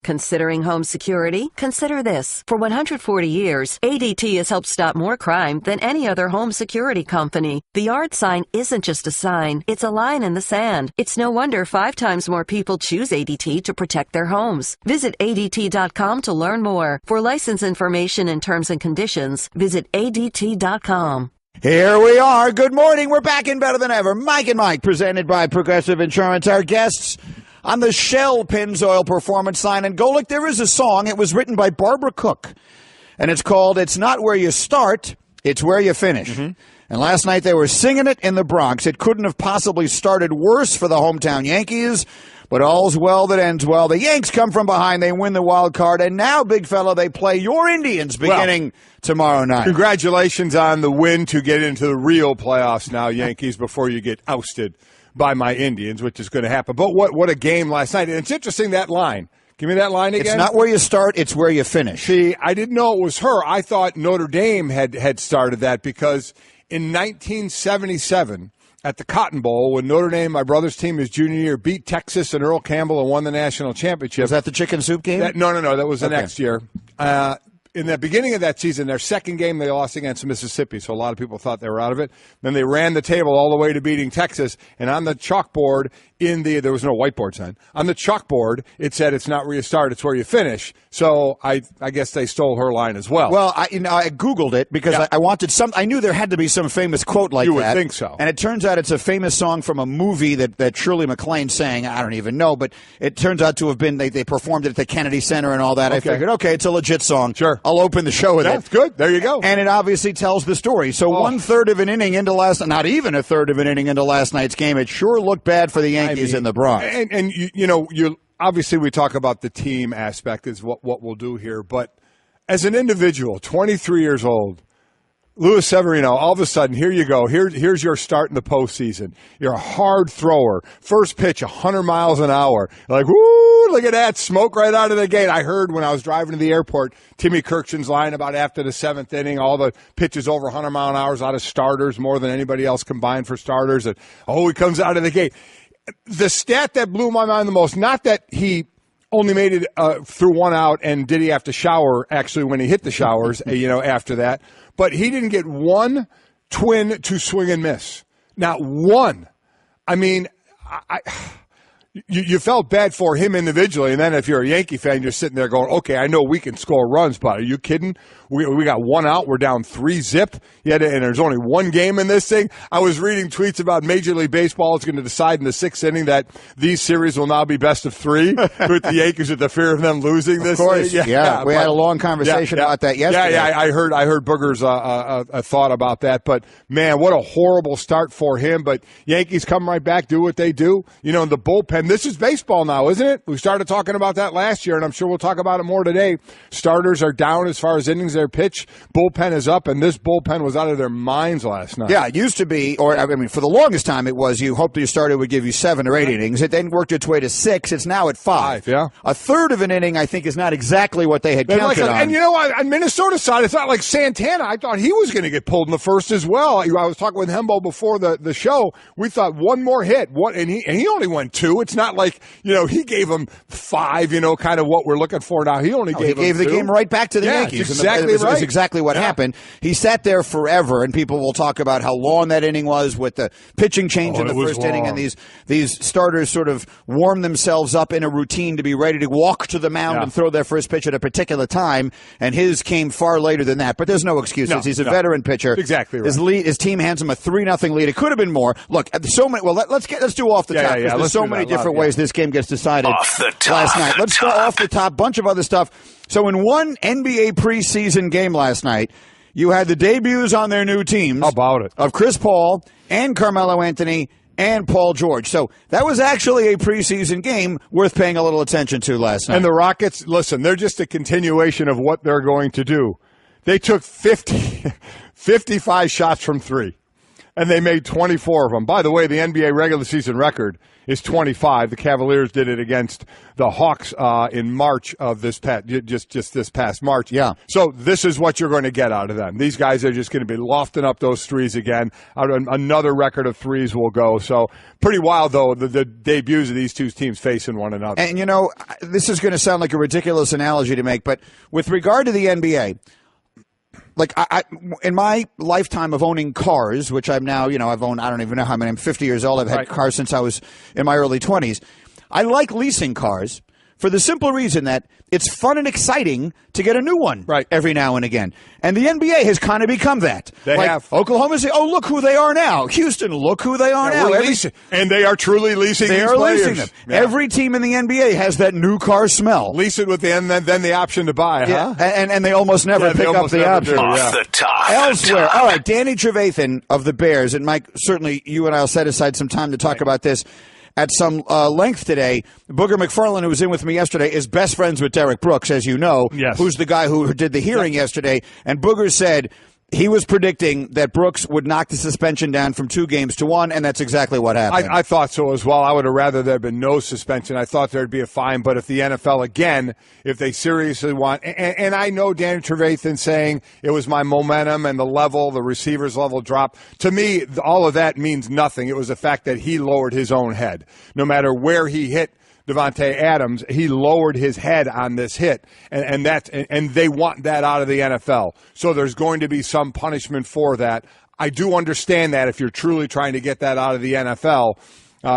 Considering home security? Consider this. For 140 years, ADT has helped stop more crime than any other home security company. The yard sign isn't just a sign, it's a line in the sand. It's no wonder 5 times more people choose ADT to protect their homes. Visit ADT.com to learn more. For license information and terms and conditions, visit ADT.com. Here we are. Good morning. We're back in better than ever. Mike and Mike, presented by Progressive Insurance. Our guests on the Shell Pennzoil Performance Sign and Go. Look, there is a song. It was written by Barbara Cook, and it's called It's Not Where You Start, It's Where You Finish. Mm-hmm. And last night they were singing it in the Bronx. It couldn't have possibly started worse for the hometown Yankees, but all's well that ends well. The Yanks come from behind. They win the wild card. And now, big fella, they play your Indians beginning tomorrow night. Congratulations on the win to get into the real playoffs now, Yankees, before you get ousted by my Indians, which is going to happen. But what a game last night. And it's interesting, that line. Give me that line again. It's not where you start, it's where you finish. See, I didn't know it was her. I thought Notre Dame had started that because in 1977, at the Cotton Bowl, when Notre Dame, my brother's team, his junior year, beat Texas and Earl Campbell and won the national championship. Was that the chicken soup game? No. That was the next year. In the beginning of that season, their second game, they lost against Mississippi, so a lot of people thought they were out of it. Then they ran the table all the way to beating Texas, and on the chalkboard, there was no whiteboard sign. On the chalkboard, it said, it's not where you start, it's where you finish. So I guess they stole her line as well. Well, I Googled it because I wanted I knew there had to be some famous quote like that. You would think so. And it turns out it's a famous song from a movie that Shirley MacLaine sang. I don't even know, but it turns out to have been, they performed it at the Kennedy Center and all that. Okay. I figured, okay, it's a legit song. Sure. I'll open the show with it. That's good. There you go. And it obviously tells the story. So 1/3 of an inning into not even a third of an inning into last night's game, it sure looked bad for the Yankees in the Bronx. And you obviously we talk about the team aspect is what we'll do here, but as an individual, 23 years old, Luis Severino, all of a sudden, here you go. Here's your start in the postseason. You're a hard thrower. First pitch, 100 miles an hour. You're like, woo, look at that, smoke right out of the gate. I heard when I was driving to the airport, Timmy Kirkson's line about after the 7th inning, all the pitches over 100 mile an hour out of starters, more than anybody else combined for starters. And, he comes out of the gate. The stat that blew my mind the most, not that he only made it through one out, and did he have to shower, actually, when he hit the showers, after that. But he didn't get one twin to swing and miss. Not one. I mean, you felt bad for him individually, and then if you're a Yankee fan, you're sitting there going, okay, I know we can score runs, but are you kidding? We got one out. We're down 3-0. And there's only one game in this thing. I was reading tweets about Major League Baseball is going to decide in the 6th inning that these series will now be best of 3 with the Yankees with the fear of them losing this. Of course, thing. Yeah, we had a long conversation about that yesterday. Yeah, I heard Booger's a thought about that. But, man, what a horrible start for him. But Yankees come right back, do what they do. In the bullpen, this is baseball now, isn't it? We started talking about that last year, and I'm sure we'll talk about it more today. Starters are down as far as innings their pitch. Bullpen is up, and this bullpen was out of their minds last night. Yeah, it used to be, for the longest time it was you hoped your starter would give you 7 or 8 innings. It then worked its way to 6. It's now at 5. Yeah. A third of an inning, I think, is not exactly what they had counted on. And on Minnesota side, it's not like Santana. I thought he was going to get pulled in the first as well. I was talking with Hembo before the show. We thought one more hit, and he only went 2. It's not like, he gave him 5, kind of what we're looking for now. He only gave the game right back to the Yankees. Exactly right. That's exactly what happened. He sat there forever, and people will talk about how long that inning was with the pitching change in the first inning, and these starters sort of warm themselves up in a routine to be ready to walk to the mound and throw their first pitch at a particular time, and his came far later than that. But there's no excuses. He's a veteran pitcher. Exactly right. His team hands him a 3-0 lead. It could have been more. Look, so many. Well, let's do off the top. There's so many different ways this game gets decided last night. Let's go off the top. Bunch of other stuff. So in one NBA preseason game last night, you had the debuts on their new teams. How about it? Of Chris Paul and Carmelo Anthony and Paul George. So that was actually a preseason game worth paying a little attention to last night. And the Rockets, listen, they're just a continuation of what they're going to do. They took 55 shots from 3. And they made 24 of them. By the way, the NBA regular season record is 25. The Cavaliers did it against the Hawks in March of this just this past March. Yeah. So this is what you're going to get out of them. These guys are just going to be lofting up those threes again. Another record of threes will go. So pretty wild, though, the debuts of these two teams facing one another. And, this is going to sound like a ridiculous analogy to make, but with regard to the NBA, like I in my lifetime of owning cars, which I'm now, I've owned, I don't even know how many, I'm 50 years old. I've had cars since I was in my early 20s. I like leasing cars for the simple reason that it's fun and exciting to get a new one every now and again. And the NBA has kind of become that. They have. Oklahoma City, look who they are now. Houston, look who they are now. And they are truly leasing these players. Leasing them. Yeah. Every team in the NBA has that new car smell. Lease it with then the option to buy, huh? And they almost never pick up the option. Off the top. Elsewhere. All right, Danny Trevathan of the Bears, and Mike, certainly you and I will set aside some time to talk about this at some length today. Booger McFarland, who was in with me yesterday, is best friends with Derek Brooks, as you know, who's the guy who did the hearing yesterday. And Booger said he was predicting that Brooks would knock the suspension down from 2 games to 1, and that's exactly what happened. I thought so as well. I would have rather there had been no suspension. I thought there'd be a fine, but if the NFL, again, if they seriously want, and I know Danny Trevathan saying it was my momentum and the receivers level drop. To me, all of that means nothing. It was the fact that he lowered his own head. No matter where he hit Devontae Adams, he lowered his head on this hit, and they want that out of the NFL. So there's going to be some punishment for that. I do understand that if you're truly trying to get that out of the NFL.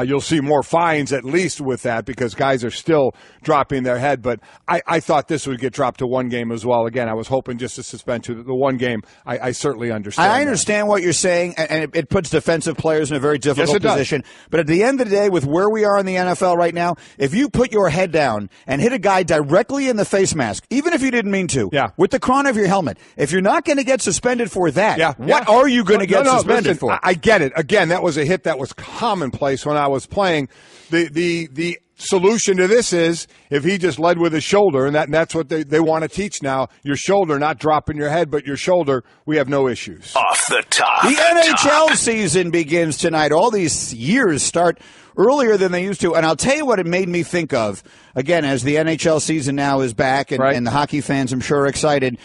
You'll see more fines at least with that because guys are still dropping their head. But I thought this would get dropped to 1 game as well. Again, I was hoping just to suspend to the 1 game. I certainly understand. I understand what you're saying, and it puts defensive players in a very difficult position. But at the end of the day, with where we are in the NFL right now, if you put your head down and hit a guy directly in the face mask, even if you didn't mean to, with the crown of your helmet, if you're not going to get suspended for that, what are you going to get suspended for? I get it. Again, that was a hit that was commonplace when I was playing. The solution to this is if he just led with his shoulder, and that's what they want to teach now, your shoulder, not dropping your head, but your shoulder, we have no issues. Off the top. The NHL season begins tonight. All these years start earlier than they used to, and I'll tell you what it made me think of, again, as the NHL season now is back, and the hockey fans, I'm sure, are excited,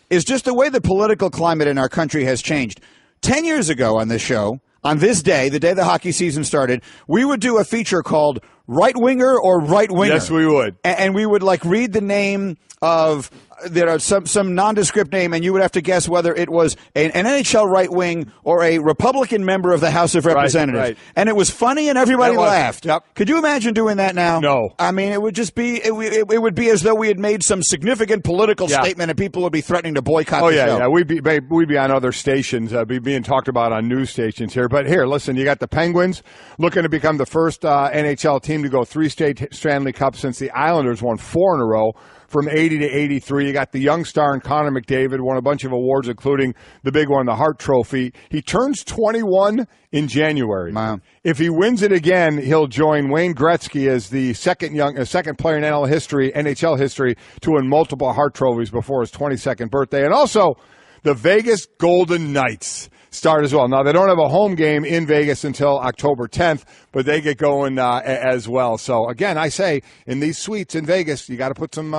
is just the way the political climate in our country has changed. 10 years ago on this show, on this day, the day the hockey season started, we would do a feature called Right Winger or Right Winger. Yes, we would. And we would read the name of some nondescript name, and you would have to guess whether it was an NHL right wing or a Republican member of the House of Representatives. Right. And it was funny, and everybody laughed. Yep. Could you imagine doing that now? No. I mean, it would just be it would be as though we had made some significant political statement, and people would be threatening to boycott the show. Yeah, we'd be on other stations, be being talked about on news stations here. But here, listen, you got the Penguins looking to become the first NHL team to go 3 straight Stanley Cups since the Islanders won 4 in a row. From 80 to 83, you got the young star in Connor McDavid, won a bunch of awards, including the big one, the Hart Trophy. He turns 21 in January. Wow. If he wins it again, he'll join Wayne Gretzky as the second player in NHL history to win multiple Hart Trophies before his 22nd birthday. And also, the Vegas Golden Knights start as well. Now, they don't have a home game in Vegas until October 10th, but they get going as well. So, again, I say, in these suites in Vegas, you got to put some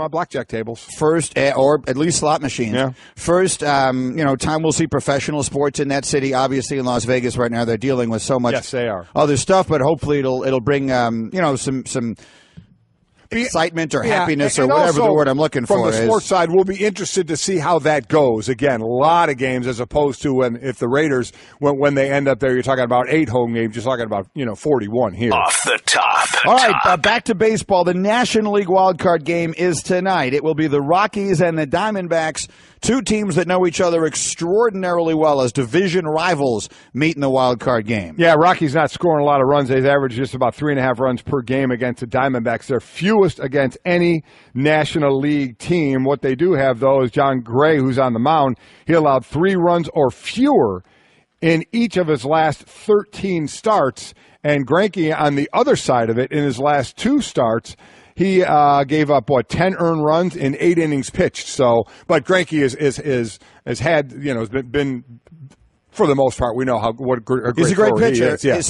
blackjack tables. First, or at least slot machines. Yeah. First, time we'll see professional sports in that city. Obviously, in Las Vegas right now, they're dealing with so much they are. other stuff, but hopefully it'll bring, some excitement or happiness or whatever the word I'm looking for is. From the sports side, we'll be interested to see how that goes. Again, a lot of games as opposed to if the Raiders, when they end up there, you're talking about 8 home games, you're talking about 41 here. Off the top. All right, back to baseball. The National League Wild Card game is tonight. It will be the Rockies and the Diamondbacks, 2 teams that know each other extraordinarily well as division rivals meet in the Wild Card game. Yeah, Rockies not scoring a lot of runs. They've averaged just about 3.5 runs per game against the Diamondbacks. They're fewest against any National League team. What they do have, though, is John Gray, who's on the mound. He allowed 3 runs or fewer in each of his last 13 starts. And Greinke, on the other side of it, in his last 2 starts, he gave up 10 earned runs in 8 innings pitched. So, but Greinke has had has been for the most part, we know what a great he's a great pitcher. He is, yeah. He's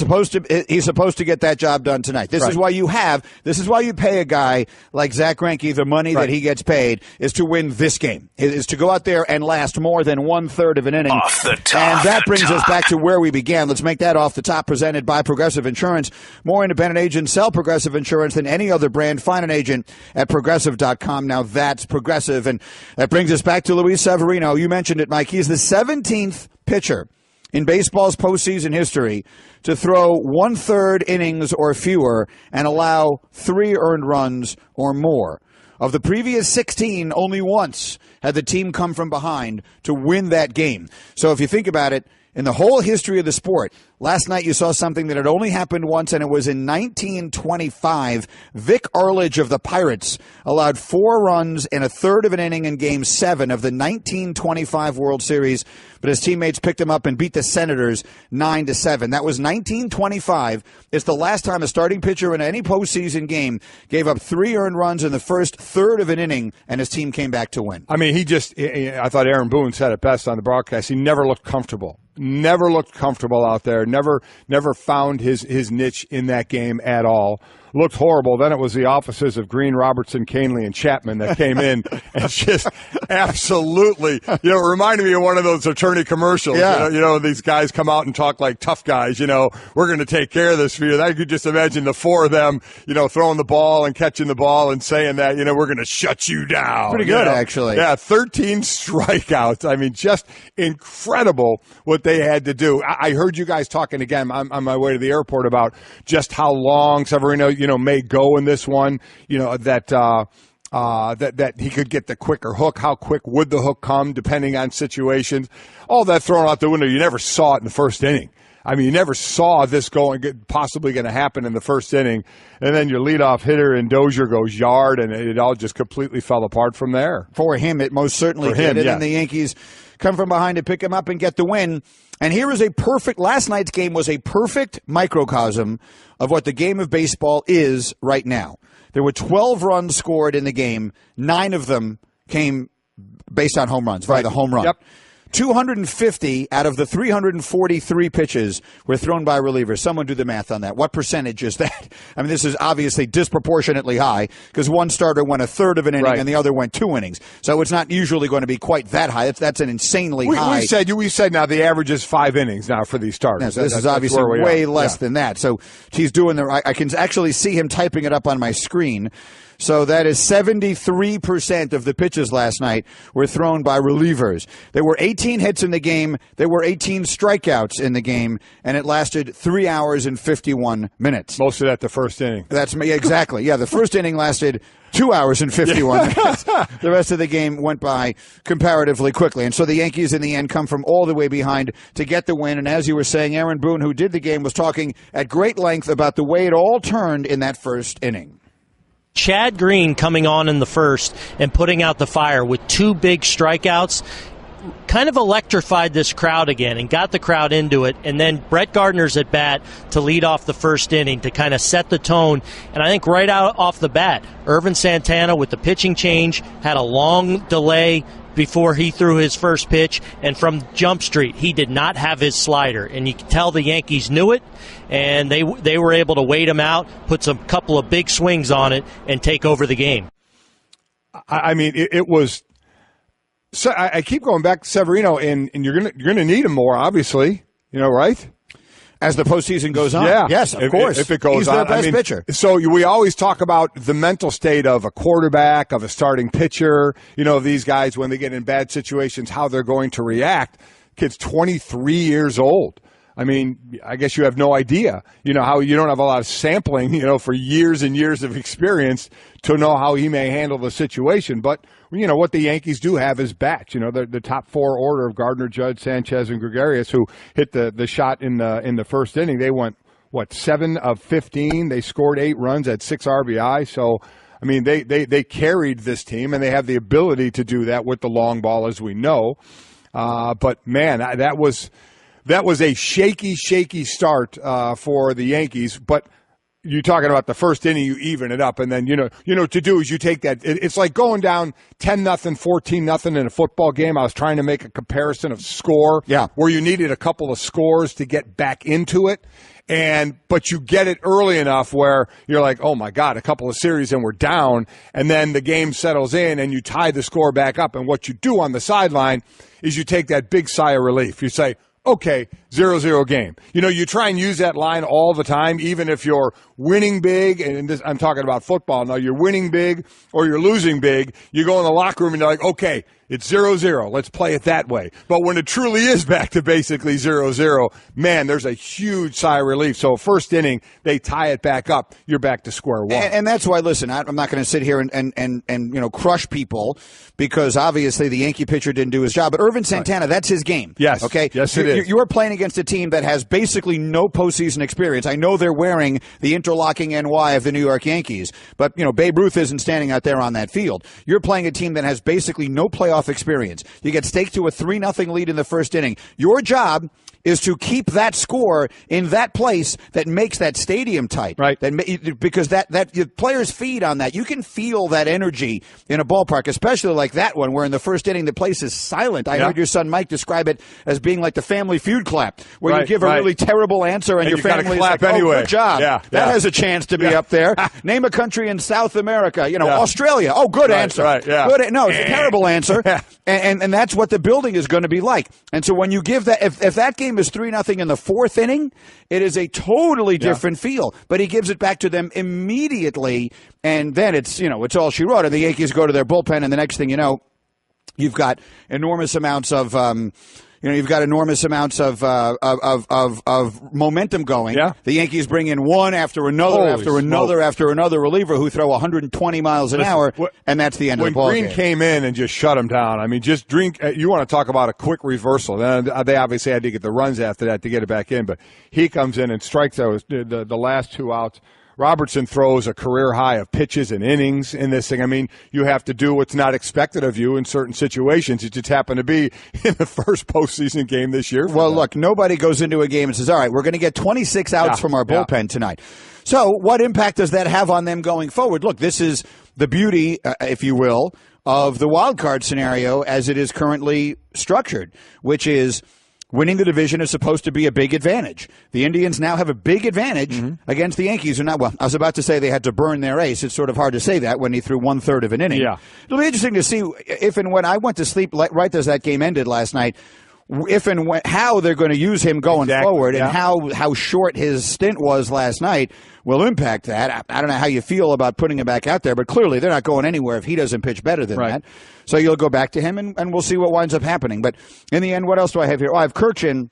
supposed to get that job done tonight. This is why you pay a guy like Zach Greinke the money that he gets paid is to win this game, is to go out there and last more than 1/3 of an inning. Off the top. And that brings us back to where we began. Let's make that Off the Top, presented by Progressive Insurance. More independent agents sell Progressive Insurance than any other brand. Find an agent at Progressive.com. Now that's Progressive. And that brings us back to Luis Severino. You mentioned it, Mike. He's the 17th pitcher in baseball's postseason history to throw 1/3 innings or fewer and allow 3 earned runs or more. Of the previous 16, only once had the team come from behind to win that game. So if you think about it, in the whole history of the sport, last night you saw something that had only happened once, and it was in 1925. Vic Arledge of the Pirates allowed 4 runs in 1/3 of an inning in Game 7 of the 1925 World Series, but his teammates picked him up and beat the Senators 9-7. That was 1925. It's the last time a starting pitcher in any postseason game gave up 3 earned runs in the first 1/3 of an inning, and his team came back to win. I mean, I thought Aaron Boone said it best on the broadcast. He never looked comfortable. Never looked comfortable out there. Never found his niche in that game at all. Looked horrible. Then it was the offices of Green, Robertson, Canely, and Chapman that came in and just absolutely, it reminded me of one of those attorney commercials. Yeah. These guys come out and talk like tough guys, we're going to take care of this for you. I could just imagine the 4 of them, throwing the ball and catching the ball and saying that, we're going to shut you down. Pretty good, actually. Yeah, 13 strikeouts. I mean, just incredible what they had to do. I heard you guys talking again on my way to the airport about just how long Severino, may go in this one, that he could get the quicker hook. How quick would the hook come, depending on situations? All that thrown out the window. You never saw it in the first inning. I mean, you never saw this possibly going to happen in the first inning. And then your leadoff hitter and Dozier goes yard, and it all just completely fell apart from there. For him, it most certainly did. And then the Yankees come from behind to pick him up and get the win. And here is last night's game was a perfect microcosm of what the game of baseball is right now. There were 12 runs scored in the game. 9 of them came based on home runs, via the home run. Yep. 250 out of the 343 pitches were thrown by relievers. Someone do the math on that. What percentage is that? I mean, this is obviously disproportionately high because one starter went 1/3 of an inning and the other went 2 innings. So it's not usually going to be quite that high. That's an insanely high. We said now the average is 5 innings now for these starters. Yeah, so this is obviously way less than that. So he's doing I can actually see him typing it up on my screen. So that is 73% of the pitches last night were thrown by relievers. There were 18 hits in the game. There were 18 strikeouts in the game, and it lasted 3 hours and 51 minutes. Most of that the first inning. That's me, exactly. Yeah, the first inning lasted 2 hours and 51 minutes. The rest of the game went by comparatively quickly. And so the Yankees, in the end, come from all the way behind to get the win. And as you were saying, Aaron Boone, who did the game, was talking at great length about the way it all turned in that first inning. Chad Green coming on in the first and putting out the fire with 2 big strikeouts kind of electrified this crowd again and got the crowd into it. And then Brett Gardner's at bat to lead off the first inning to kind of set the tone. And I think right out off the bat, Irvin Santana with the pitching change had a long delay before he threw his first pitch, and from Jump Street, he did not have his slider, and you could tell the Yankees knew it, and they were able to wait him out, put some couple of big swings on it, and take over the game. I mean, it was. So I keep going back to Severino, and you're gonna need him more, obviously, right? As the postseason goes on. Yeah. Yes, of course. If it goes He's on. their best pitcher. So we always talk about the mental state of a quarterback, of a starting pitcher, these guys when they get in bad situations, how they're going to react. Kid's 23 years old. I mean, I guess you have no idea, how you don't have a lot of sampling, for years and years of experience to know how he may handle the situation. But, what the Yankees do have is bats. The top 4 order of Gardner, Judge, Sanchez, and Gregorius, who hit the shot in the first inning. They went, 7 of 15. They scored 8 runs at 6 RBI. So, I mean, they carried this team, and they have the ability to do that with the long ball, as we know. But, man, that was a shaky start for the Yankees. But you're talking about the first inning, you even it up, and then to do is you take that. It's like going down 10-0, 14-0 in a football game. I was trying to make a comparison of score, where you needed a couple of scores to get back into it, but you get it early enough where you're like, oh my God, a couple of series and we're down, and then the game settles in and you tie the score back up. And what you do on the sideline is you take that big sigh of relief. You say, okay, 0-0 game. You try and use that line all the time, even if you're winning big, and I'm talking about football now, you're winning big or you're losing big, you go in the locker room and you're like, okay, it's 0-0. Let's play it that way. But when it truly is back to basically 0-0, man, there's a huge sigh of relief. So first inning, they tie it back up. You're back to square one. And that's why, listen, I'm not going to sit here and crush people because obviously the Yankee pitcher didn't do his job. But Irvin Santana, that's his game. Yes. Okay? Yes, it is. You are playing against a team that has basically no postseason experience. I know they're wearing the interlocking NY of the New York Yankees, but, Babe Ruth isn't standing out there on that field. You're playing a team that has basically no playoff experience. You get staked to a 3-0 lead in the first inning. Your job is to keep that score in that place that makes that stadium tight. Right. Because that players feed on that. You can feel that energy in a ballpark, especially like that one where in the first inning the place is silent. I heard your son Mike describe it as being like the Family Feud clap, where you give a really terrible answer and your family is like, anyway. Oh, good job. That has a chance to be up there. Name a country in South America. Australia. Oh, good answer. Right, yeah. Good. No, it's a terrible answer. And that's what the building is going to be like. And so when you give that, if that game is 3-0 in the fourth inning, it is a totally different feel. But he gives it back to them immediately, and then it's all she wrote. And the Yankees go to their bullpen, and the next thing you know, you've got enormous amounts of momentum going. Yeah. The Yankees bring in one after another after another reliever who throw 120 miles an hour, and that's the end of the ball game. When Green came in and just shut him down, I mean, just drink. You want to talk about a quick reversal. They obviously had to get the runs after that to get it back in, but he comes in and strikes the last two outs. Robertson throws a career high of pitches and innings in this thing. I mean, you have to do what's not expected of you in certain situations. It just happened to be in the first postseason game this year. Well, look, nobody goes into a game and says, all right, we're going to get 26 outs from our bullpen tonight. So what impact does that have on them going forward? Look, this is the beauty, if you will, of the wild card scenario as it is currently structured, which is winning the division is supposed to be a big advantage. The Indians now have a big advantage against the Yankees. I was about to say they had to burn their ace. It's sort of hard to say that when he threw 1/3 of an inning. Yeah. It'll be interesting to see if and when I went to sleep right as that game ended last night, if and when, how they're going to use him going forward and how short his stint was last night will impact that. I don't know how you feel about putting him back out there, but clearly they're not going anywhere if he doesn't pitch better than that. So you'll go back to him, and we'll see what winds up happening. But in the end, what else do I have here? I have Kirchin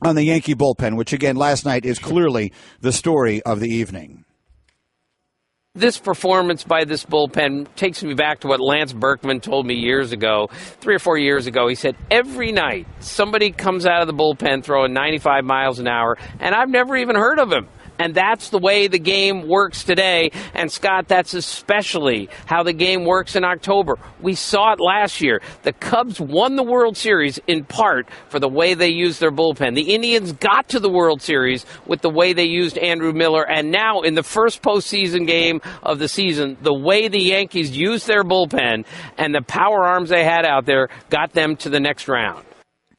on the Yankee bullpen, which, again, last night is clearly the story of the evening. This performance by this bullpen takes me back to what Lance Berkman told me years ago, 3 or 4 years ago. He said, every night somebody comes out of the bullpen throwing 95 miles an hour, and I've never even heard of him. And that's the way the game works today. And, Scott, that's especially how the game works in October. We saw it last year. The Cubs won the World Series in part for the way they used their bullpen. The Indians got to the World Series with the way they used Andrew Miller. And now in the first postseason game of the season, the way the Yankees used their bullpen and the power arms they had out there got them to the next round.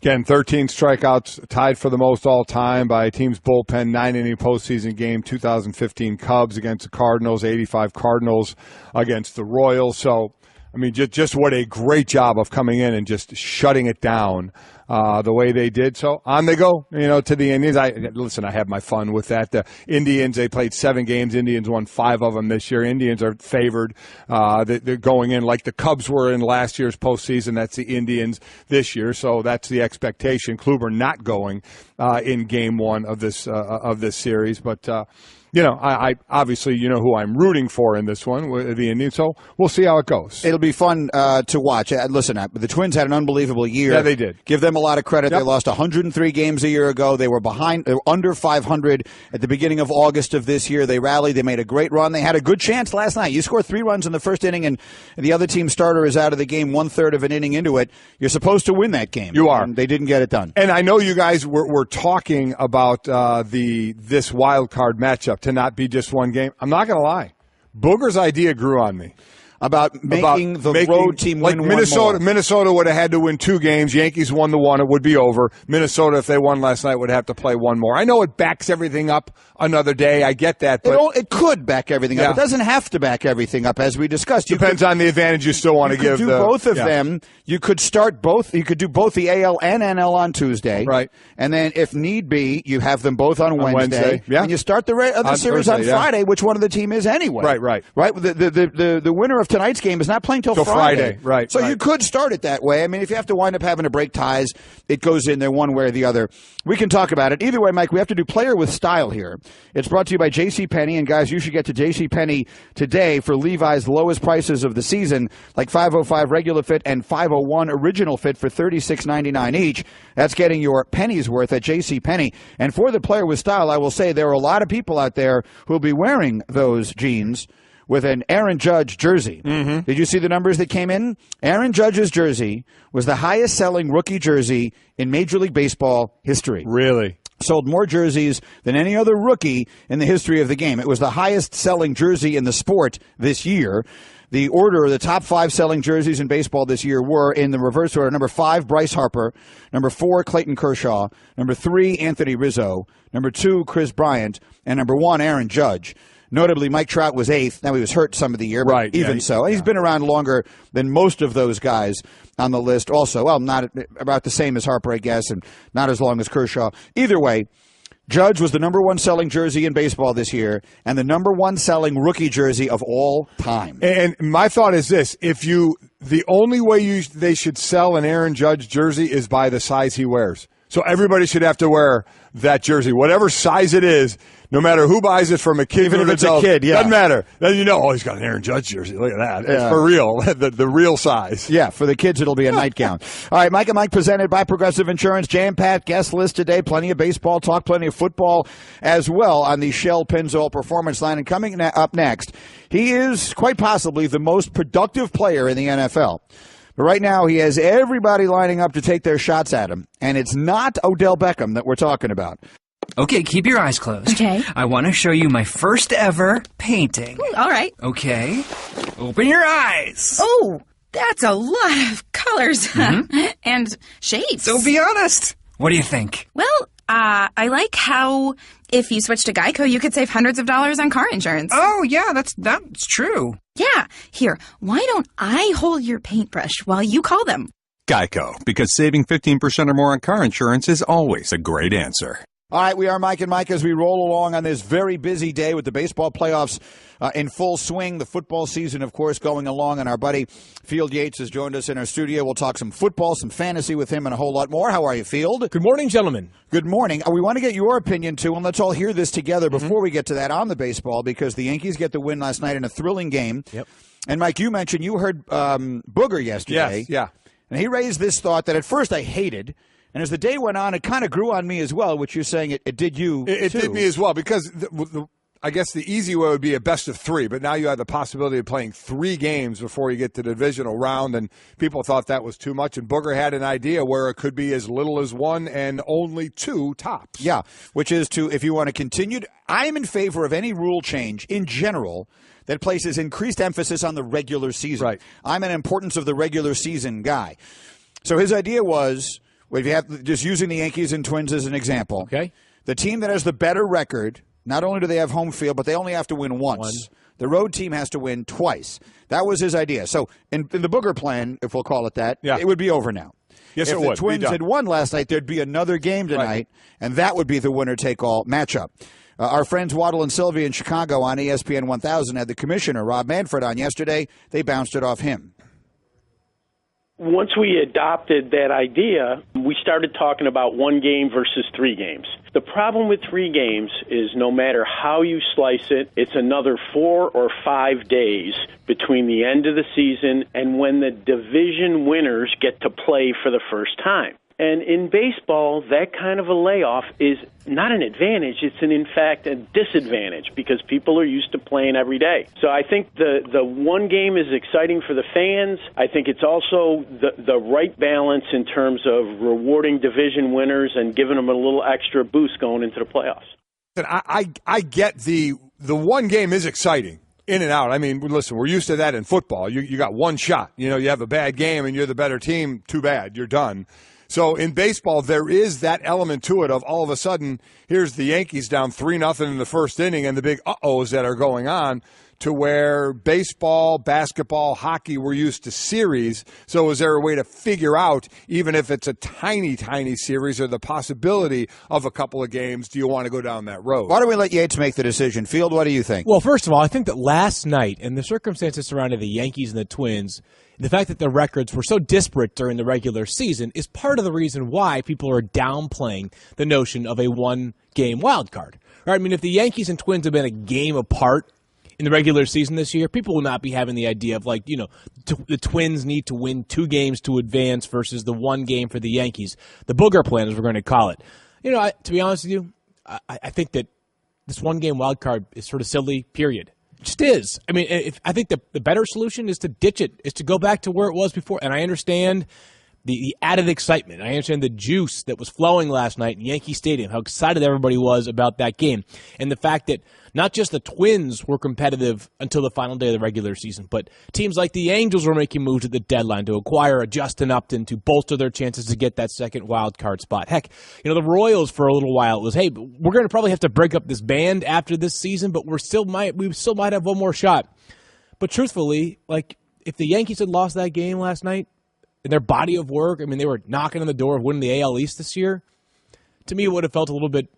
Again, 13 strikeouts, tied for the most all-time by a team's bullpen, 9-inning postseason game, 2015 Cubs against the Cardinals, 85 Cardinals against the Royals. So, I mean, just what a great job of coming in and just shutting it down the way they did. So on they go, to the Indians. I have my fun with that. The Indians, they played 7 games. Indians won 5 of them this year. Indians are favored. They're going in like the Cubs were in last year's postseason. That's the Indians this year. So that's the expectation. Kluber not going in game 1 of this series, but. I obviously, who I'm rooting for in this one, the Indians, so we'll see how it goes. It'll be fun to watch. Listen, the Twins had an unbelievable year. Yeah, they did. Give them a lot of credit. Yep. They lost 103 games a year ago. They were under 500 at the beginning of August of this year. They rallied. They made a great run. They had a good chance last night. You score 3 runs in the first inning, and the other team starter is out of the game 1/3 of an inning into it. You're supposed to win that game. You are. And they didn't get it done. And I know you guys were talking about this wild card matchup to not be just one game. I'm not going to lie. Booger's idea grew on me. About making the road team win like Minnesota. one more. Minnesota would have had to win 2 games. Yankees won the one. It would be over. Minnesota, if they won last night, would have to play one more. I know it backs everything up another day. I get that. But It could back everything up. It doesn't have to back everything up, as we discussed. Depends on the advantage you still want to give. You could do both of them. You could start both. You could do both the AL and NL on Tuesday. Right. And then, if need be, you have them both on Wednesday. Yeah. And you start the other series Thursday, on Friday, which one of the team is anyway. Right. The winner of tonight's game is not playing till Friday. Right. So you could start it that way. I mean, if you have to wind up having to break ties, it goes in there one way or the other. We can talk about it. Either way, Mike, we have to do player with style here. It's brought to you by JCPenney. And, guys, you should get to JCPenney today for Levi's lowest prices of the season, like 505 regular fit and 501 original fit for $36.99 each. That's getting your pennies worth at JCPenney. And for the player with style, I will say there are a lot of people out there who will be wearing those jeans with an Aaron Judge jersey. Mm-hmm. Did you see the numbers that came in? Aaron Judge's jersey was the highest-selling rookie jersey in Major League Baseball history. Really? Sold more jerseys than any other rookie in the history of the game. It was the highest-selling jersey in the sport this year. The order of the top 5 selling jerseys in baseball this year were in the reverse order. Number 5, Bryce Harper. Number 4, Clayton Kershaw. Number 3, Anthony Rizzo. Number 2, Chris Bryant. And number 1, Aaron Judge. Notably, Mike Trout was 8th. Now, he was hurt some of the year, but so. He's been around longer than most of those guys on the list also. Well, not about the same as Harper, I guess, and not as long as Kershaw. Either way, Judge was the number 1 selling jersey in baseball this year and the number 1 selling rookie jersey of all time. And my thought is this. The only way they should sell an Aaron Judge jersey is by the size he wears. So everybody should have to wear that jersey, whatever size it is, no matter who buys it, from a kid even to if an it's adult. A kid, yeah. Doesn't matter. Then he's got an Aaron Judge jersey. Look at that. It's for real, the real size. Yeah, for the kids, it'll be a nightgown. All right, Mike and Mike presented by Progressive Insurance. Jam-packed guest list today. Plenty of baseball talk, plenty of football as well on the Shell Pennzoil Performance Line. And coming up next, he is quite possibly the most productive player in the NFL. But right now, he has everybody lining up to take their shots at him. And it's not Odell Beckham that we're talking about. Okay, keep your eyes closed. Okay. I want to show you my first ever painting. All right. Okay. Open your eyes. Oh, that's a lot of colors and shapes. So be honest. What do you think? Well, I like how if you switch to Geico, you could save hundreds of dollars on car insurance. Oh, yeah, that's true. Yeah. Here, why don't I hold your paintbrush while you call them? Geico, because saving 15% or more on car insurance is always a great answer. All right, we are Mike and Mike as we roll along on this very busy day with the baseball playoffs in full swing. The football season, of course, going along. And our buddy Field Yates has joined us in our studio. We'll talk some football, some fantasy with him, and a whole lot more. How are you, Field? Good morning, gentlemen. Good morning. We want to get your opinion, too, and let's all hear this together before we get to that on the baseball, because the Yankees get the win last night in a thrilling game. Yep. And, Mike, you mentioned you heard Booger yesterday. Yes, yeah. And he raised this thought that at first I hated. And as the day went on, it kind of grew on me as well, which you're saying it did you, It too. did me as well, because I guess the easy way would be a best of 3, but now you have the possibility of playing 3 games before you get to the divisional round, and people thought that was too much, and Booger had an idea where it could be as little as 1 and only 2 tops. Yeah, which is to, if you want to continue, I am in favor of any rule change in general that places increased emphasis on the regular season. Right. I'm an importance of the regular season guy. So his idea was, if you have just using the Yankees and Twins as an example, Okay. the team that has the better record, not only do they have home field, but they only have to win once. The road team has to win twice. That was his idea. So in the Booger plan, if we'll call it that, it would be over now. Yes, if it the would. Twins had won last night, there'd be another game tonight, and that would be the winner-take-all matchup. Our friends Waddle and Sylvia in Chicago on ESPN 1000 had the commissioner, Rob Manfred, on yesterday. They bounced it off him. Once we adopted that idea, we started talking about 1 game versus 3 games. The problem with 3 games is no matter how you slice it, it's another 4 or 5 days between the end of the season and when the division winners get to play for the first time. And in baseball, that kind of a layoff is not an advantage. It's, in fact, a disadvantage because people are used to playing every day. So I think the 1 game is exciting for the fans. I think it's also the right balance in terms of rewarding division winners and giving them a little extra boost going into the playoffs. I get the one game is exciting. In and out. I mean, listen, we're used to that in football. You got one shot. You have a bad game and you're the better team. Too bad. You're done. So in baseball, there is that element to it of all of a sudden, here's the Yankees down 3-0 in the first inning and the big uh-ohs that are going on, to where baseball, basketball, hockey, we're used to series. So is there a way to figure out, even if it's a tiny, tiny series or the possibility of a couple of games, do you want to go down that road? Why don't we let Yates make the decision? Field, what do you think? Well, first of all, I think that last night and the circumstances surrounding the Yankees and the Twins, the fact that their records were so disparate during the regular season is part of the reason why people are downplaying the notion of a one-game wild card. Right? I mean, if the Yankees and Twins have been a game apart in the regular season this year, people will not be having the idea of the Twins need to win 2 games to advance versus the 1 game for the Yankees. The booger plan, as we're going to call it. To be honest with you, I think that this one-game wild card is sort of silly, period. It just is. I mean, I think the better solution is to ditch it, is to go back to where it was before. And I understand the added excitement. I understand the juice that was flowing last night in Yankee Stadium, how excited everybody was about that game. And the fact that not just the Twins were competitive until the final day of the regular season, but teams like the Angels were making moves at the deadline to acquire a Justin Upton to bolster their chances to get that second wild card spot. Heck, the Royals for a little while, it was, hey, we're going to probably have to break up this band after this season, but we still might have one more shot. But truthfully, if the Yankees had lost that game last night, in their body of work, I mean, they were knocking on the door of winning the AL East this year. To me, it would have felt a little bit,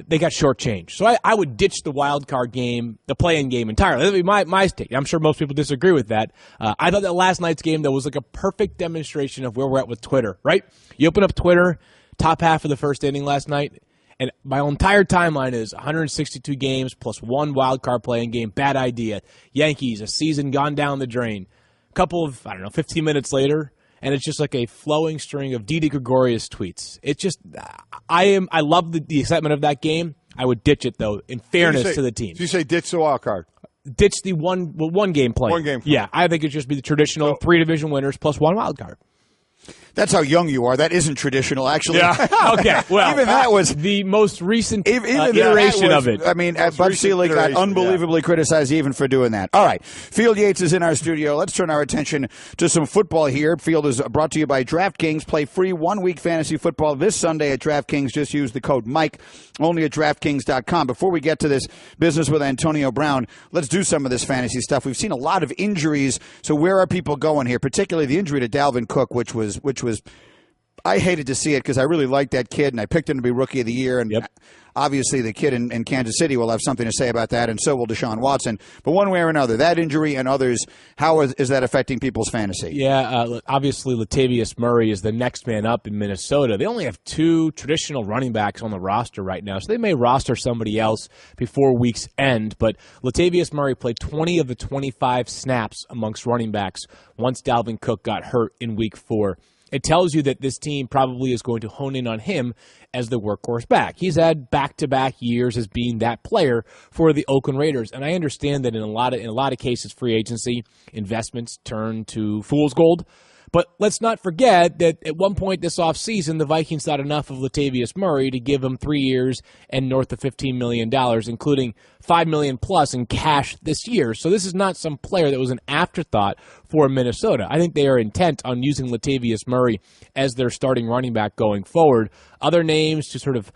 they got shortchanged. So I would ditch the wild card game, the play-in game entirely. That would be my take. I'm sure most people disagree with that. I thought that last night's game, that was like a perfect demonstration of where we're at with Twitter, right? You open up Twitter, top half of the first inning last night, and my entire timeline is 162 games plus 1 wild card play-in game. Bad idea. Yankees, a season gone down the drain. A couple of, 15 minutes later, and it's just like a flowing string of Didi Gregorius tweets. It's just, I love the excitement of that game. I would ditch it, though, in fairness to the team. So you say ditch the wild card? Ditch the one game play. One game play. Yeah, I think it should just be the traditional 3 division winners plus 1 wild card. That's how young you are. That isn't traditional, actually. Yeah. Okay. Well, even that was the most recent iteration of it. I mean, Bud Selig got unbelievably criticized even for doing that. All right. Field Yates is in our studio. Let's turn our attention to some football here. Field is brought to you by DraftKings. Play free 1-week fantasy football this Sunday at DraftKings. Just use the code Mike, only at DraftKings.com. Before we get to this business with Antonio Brown, let's do some of this fantasy stuff. We've seen a lot of injuries, so where are people going here? Particularly the injury to Dalvin Cook, which was I hated to see it because I really liked that kid, and I picked him to be Rookie of the Year. And obviously the kid in Kansas City will have something to say about that, and so will Deshaun Watson. But one way or another, that injury and others, how is that affecting people's fantasy? Yeah, obviously Latavius Murray is the next man up in Minnesota. They only have 2 traditional running backs on the roster right now, so they may roster somebody else before week's end. But Latavius Murray played 20 of the 25 snaps amongst running backs once Dalvin Cook got hurt in week 4. It tells you that this team probably is going to hone in on him as the workhorse back. He's had back-to-back years as being that player for the Oakland Raiders, and I understand that in a lot of cases, free agency investments turn to fool's gold. But let's not forget that at one point this offseason, the Vikings thought enough of Latavius Murray to give him 3 years and north of $15 million, including $5 million plus in cash this year. So this is not some player that was an afterthought for Minnesota. I think they are intent on using Latavius Murray as their starting running back going forward. Other names to sort of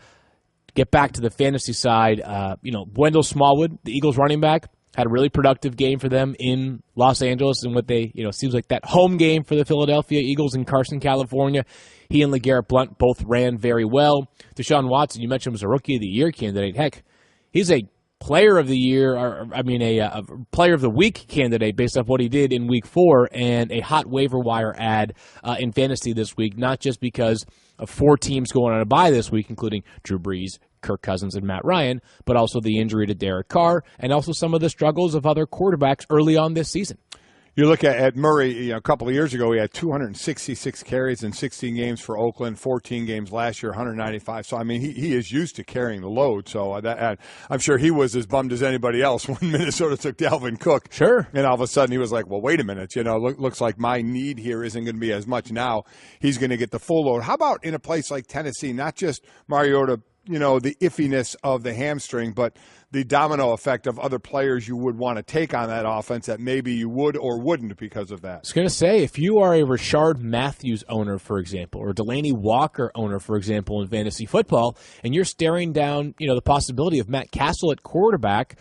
get back to the fantasy side, Wendell Smallwood, the Eagles running back, had a really productive game for them in Los Angeles, and what they, seems like that home game for the Philadelphia Eagles in Carson, California. He and LeGarrette Blount both ran very well. Deshaun Watson, you mentioned, was a Rookie of the Year candidate. Heck, he's a Player of the Year, a Player of the Week candidate based off what he did in Week 4, and a hot waiver wire ad in fantasy this week, not just because of 4 teams going on a bye this week, including Drew Brees, Kirk Cousins, and Matt Ryan, but also the injury to Derek Carr, and also some of the struggles of other quarterbacks early on this season. You look at Murray, a couple of years ago, he had 266 carries in 16 games for Oakland, 14 games last year, 195. So, I mean, he is used to carrying the load. So I'm sure he was as bummed as anybody else when Minnesota took Dalvin Cook. Sure. And all of a sudden he was like, well, wait a minute. Looks like my need here isn't going to be as much now. He's going to get the full load. How about in a place like Tennessee, not just Mariota the iffiness of the hamstring, but the domino effect of other players you would want to take on that offense that maybe you would or wouldn't because of that. I was going to say, if you are a Rashard Matthews owner, for example, or Delaney Walker owner, for example, in fantasy football, and you're staring down, the possibility of Matt Castle at quarterback,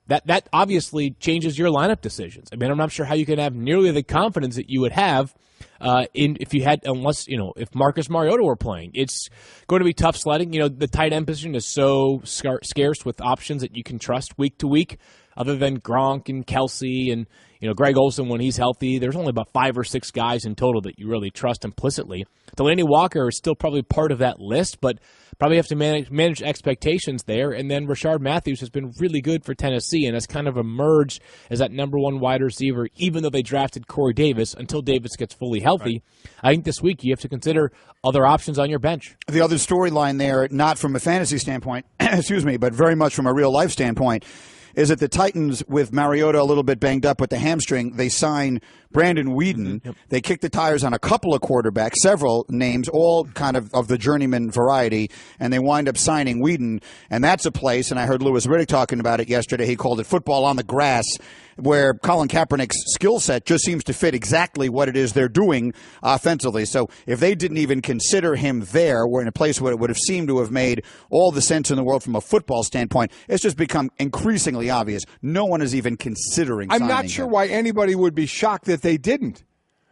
that obviously changes your lineup decisions. I mean, I'm not sure how you can have nearly the confidence that you would have if Marcus Mariota were playing. It's going to be tough sledding. The tight end position is so scarce with options that you can trust week to week. Other than Gronk and Kelsey and Greg Olsen when he's healthy, there's only about 5 or 6 guys in total that you really trust implicitly. Delaney Walker is still probably part of that list, but probably have to manage expectations there. And then Rashard Matthews has been really good for Tennessee and has kind of emerged as that number 1 wide receiver, even though they drafted Corey Davis until Davis gets fully healthy. Right. I think this week you have to consider other options on your bench. The other storyline there, not from a fantasy standpoint, but very much from a real-life standpoint, is that the Titans, with Mariota a little bit banged up with the hamstring, they sign Brandon Weeden. Yep. They kick the tires on a couple of quarterbacks, several names, all kind of the journeyman variety, and they wind up signing Weeden. And that's a place, and I heard Louis Riddick talking about it yesterday, he called it football on the grass, where Colin Kaepernick's skill set just seems to fit exactly what it is they're doing offensively. So if they didn't even consider him there, we're in a place where it would have seemed to have made all the sense in the world from a football standpoint. It's just become increasingly obvious. No one is even considering signing him. I'm not sure why anybody would be shocked that they didn't.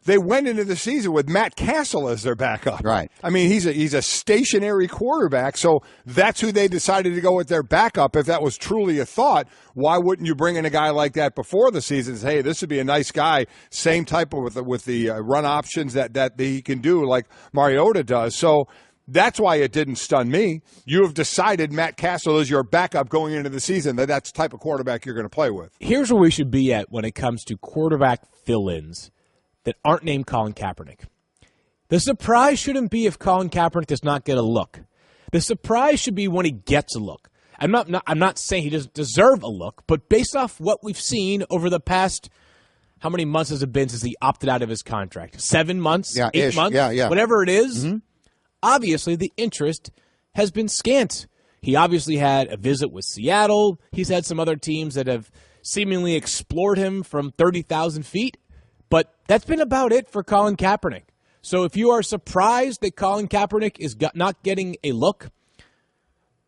They went into the season with Matt Castle as their backup. Right. I mean, he's a stationary quarterback, so that's who they decided to go with their backup. If that was truly a thought, why wouldn't you bring in a guy like that before the season? Say, hey, this would be a nice guy, same type of with the run options that he can do like Mariota does. So that's why it didn't stun me. You have decided Matt Castle is your backup going into the season, that's the type of quarterback you're going to play with. Here's where we should be at when it comes to quarterback fill-ins that aren't named Colin Kaepernick. The surprise shouldn't be if Colin Kaepernick does not get a look. The surprise should be when he gets a look. I'm not saying he doesn't deserve a look, but based off what we've seen over the past, how many months has it been since he opted out of his contract? 7 months? Yeah, 8 months? Yeah. Whatever it is, obviously the interest has been scant. He obviously had a visit with Seattle. He's had some other teams that have seemingly explored him from 30,000 feet. But that's been about it for Colin Kaepernick. So if you are surprised that Colin Kaepernick is not getting a look,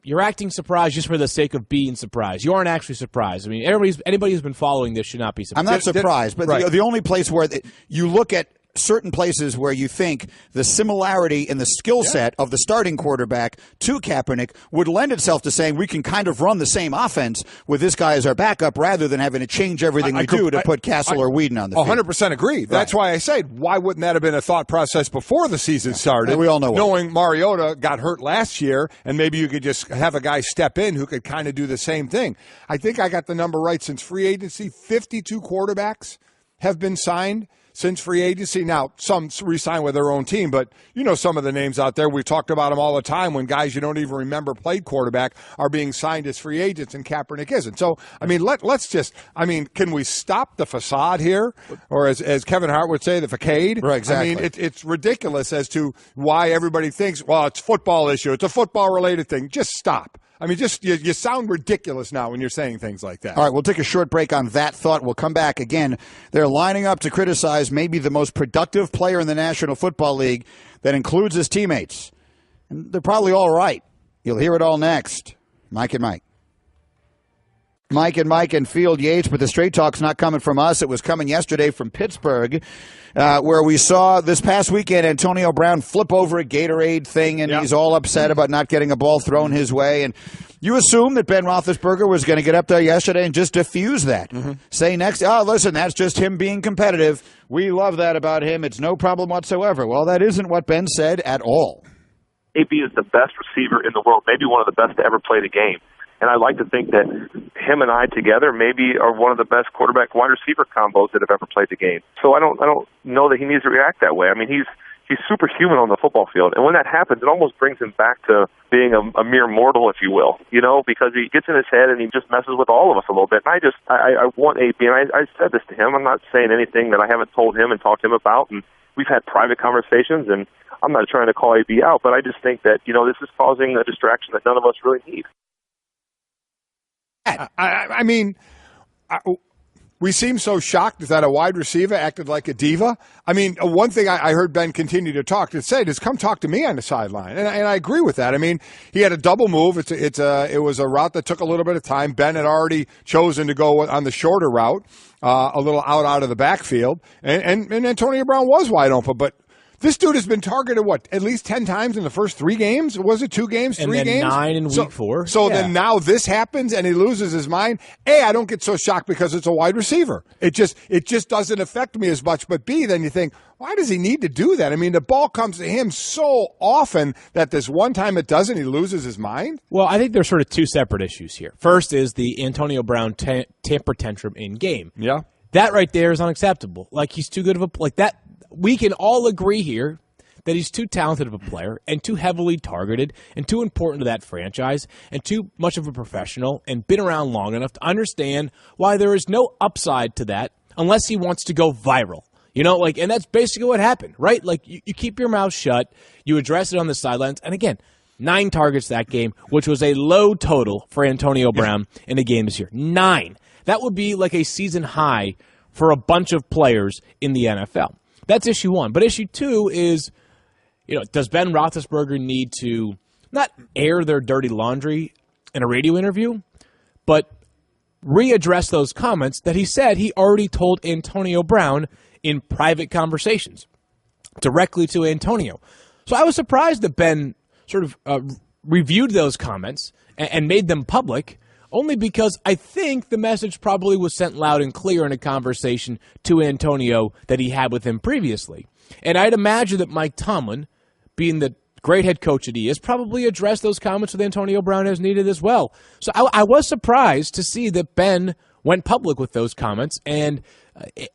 you're acting surprised just for the sake of being surprised. You aren't actually surprised. I mean, anybody who's been following this should not be surprised. I'm not surprised, but right. the only place where you look at certain places where you think the similarity in the skill set of the starting quarterback to Kaepernick would lend itself to saying we can kind of run the same offense with this guy as our backup rather than having to change everything we do to put Castle or Weeden on the field. 100% agree. That's why I said, why wouldn't that have been a thought process before the season started? And we all know knowing Mariota got hurt last year, and maybe you could just have a guy step in who could kind of do the same thing. I think I got the number right. Since free agency, 52 quarterbacks have been signed since free agency. Now, some re-sign with their own team, but you know some of the names out there. We've talked about them all the time when guys you don't even remember played quarterback are being signed as free agents, and Kaepernick isn't. So, I mean, let's just, can we stop the facade here? Or as Kevin Hart would say, the facade? Right, exactly. I mean, it's ridiculous as to why everybody thinks, well, it's a football issue. It's a football-related thing. Just stop. I mean, just you sound ridiculous now when you're saying things like that. All right, we'll take a short break on that thought. We'll come back again. They're lining up to criticize maybe the most productive player in the National Football League that includes his teammates. And they're probably all right. You'll hear it all next. Mike and Mike. Mike and Field Yates, but the straight talk's not coming from us. It was coming yesterday from Pittsburgh, where we saw this past weekend Antonio Brown flip over a Gatorade thing, and he's all upset about not getting a ball thrown his way. And you assume that Ben Roethlisberger was going to get up there yesterday and just diffuse that. Say next, listen, that's just him being competitive. We love that about him. It's no problem whatsoever. Well, that isn't what Ben said at all. AB is the best receiver in the world, maybe one of the best to ever play the game. And I like to think that him and I together maybe are one of the best quarterback-wide receiver combos that have ever played the game. So I don't know that he needs to react that way. I mean, he's superhuman on the football field. And when that happens, it almost brings him back to being a mere mortal, if you will, because he gets in his head and he just messes with all of us a little bit. And I want AB, and I said this to him. I'm not saying anything that I haven't told him and talked to him about. And we've had private conversations, and I'm not trying to call AB out, but I just think that, this is causing a distraction that none of us really need. I mean, we seem so shocked that a wide receiver acted like a diva. I mean, one thing I heard Ben continue to say is, come talk to me on the sideline. And I agree with that. I mean, he had a double move. It was a route that took a little bit of time. Ben had already chosen to go on the shorter route, a little out of the backfield. And Antonio Brown was wide open, but this dude has been targeted, at least 10 times in the first 3 games? Was it 2 games, 3 games? And then 9 in week 4. So then now this happens and he loses his mind. A, I don't get so shocked because it's a wide receiver. It just doesn't affect me as much. But B, then you think, why does he need to do that? I mean, the ball comes to him so often that this one time it doesn't, he loses his mind? Well, I think there's sort of 2 separate issues here. First is the Antonio Brown temper tantrum in game. Yeah. That right there is unacceptable. Like, he's too good of that. We can all agree here that he's too talented of a player and too heavily targeted and too important to that franchise and too much of a professional and been around long enough to understand why there is no upside to that unless he wants to go viral. And that's basically what happened, right? Like, you keep your mouth shut, you address it on the sidelines, and again, 9 targets that game, which was a low total for Antonio Brown in a game this year. 9. That would be like a season high for a bunch of players in the NFL. That's issue 1. But issue 2 is, does Ben Roethlisberger need to not air their dirty laundry in a radio interview, but readdress those comments that he said he already told Antonio Brown in private conversations directly to Antonio? So I was surprised that Ben sort of reviewed those comments and made them public, only because I think the message probably was sent loud and clear in a conversation to Antonio that he had with him previously. And I'd imagine that Mike Tomlin, being the great head coach that he is, probably addressed those comments with Antonio Brown as needed as well. So I was surprised to see that Ben went public with those comments, and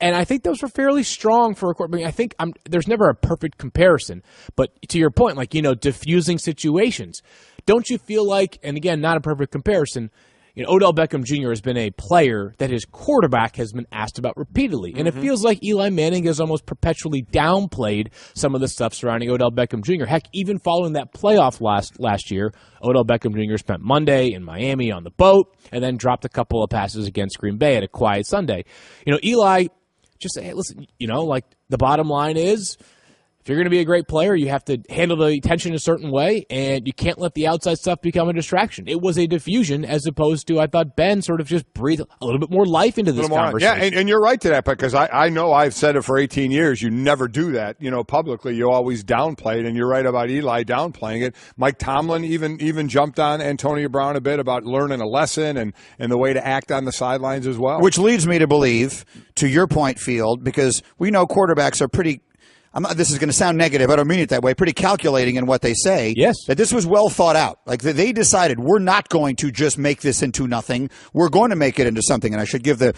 I think those were fairly strong for a court. I mean, I think there's never a perfect comparison, but to your point, diffusing situations, don't you feel like, and again, not a perfect comparison, Odell Beckham Jr. has been a player that his quarterback has been asked about repeatedly. And it feels like Eli Manning has almost perpetually downplayed some of the stuff surrounding Odell Beckham Jr. Heck, even following that playoff last year, Odell Beckham Jr. spent Monday in Miami on the boat and then dropped a couple of passes against Green Bay at a quiet Sunday. Eli just say, hey, listen, the bottom line is, if you're going to be a great player, you have to handle the attention a certain way, and you can't let the outside stuff become a distraction. It was a diffusion as opposed to, I thought Ben sort of just breathed a little bit more life into this conversation. Yeah, and you're right to that, because I know I've said it for 18 years. You never do that, publicly. You always downplay it, and you're right about Eli downplaying it. Mike Tomlin even jumped on Antonio Brown a bit about learning a lesson and the way to act on the sidelines as well. Which leads me to believe, to your point, Field, because we know quarterbacks are pretty – this is going to sound negative. I don't mean it that way. Pretty calculating in what they say. Yes. That this was well thought out. Like they decided we're not going to just make this into nothing. We're going to make it into something. And I should give the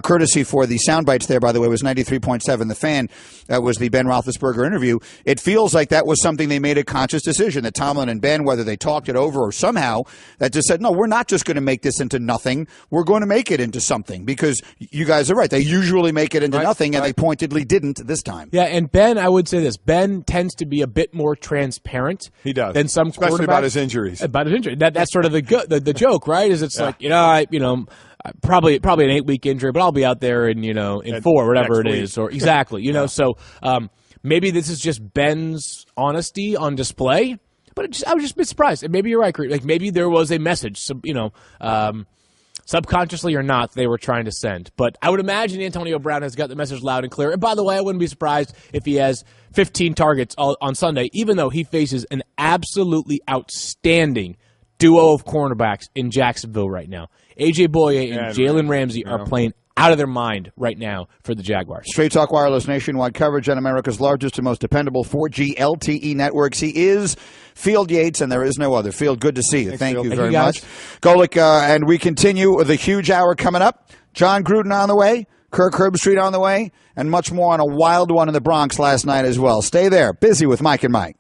courtesy for the sound bites there, by the way, was 93.7 The Fan. That was the Ben Roethlisberger interview. It feels like that was something they made a conscious decision, that Tomlin and Ben, whether they talked it over or somehow, that just said, no, we're not just going to make this into nothing. We're going to make it into something, because you guys are right. They usually make it into nothing, and they pointedly didn't this time. Yeah, and Ben, I would say this. Ben tends to be a bit more transparent. He does. Than some especially about his injuries. About his injury. That's sort of the joke, right? Is it's like, probably an 8-week injury, but I'll be out there in 4, whatever it is, or exactly. So maybe this is just Ben's honesty on display. But I was just a bit surprised. And maybe you're right, Creed. Like maybe there was a message, subconsciously or not, they were trying to send. But I would imagine Antonio Brown has got the message loud and clear. And by the way, I wouldn't be surprised if he has 15 targets on Sunday, even though he faces an absolutely outstanding duo of cornerbacks in Jacksonville right now. A.J. Boye and Jalen Ramsey are playing out of their mind right now for the Jaguars. Straight Talk Wireless nationwide coverage on America's largest and most dependable 4G LTE networks. He is Field Yates, and there is no other. Field, good to see you. Thank you very much. Golic, and we continue with the huge hour coming up. John Gruden on the way, Kirk Herbstreit on the way, and much more on a wild one in the Bronx last night as well. Stay there. Busy with Mike and Mike.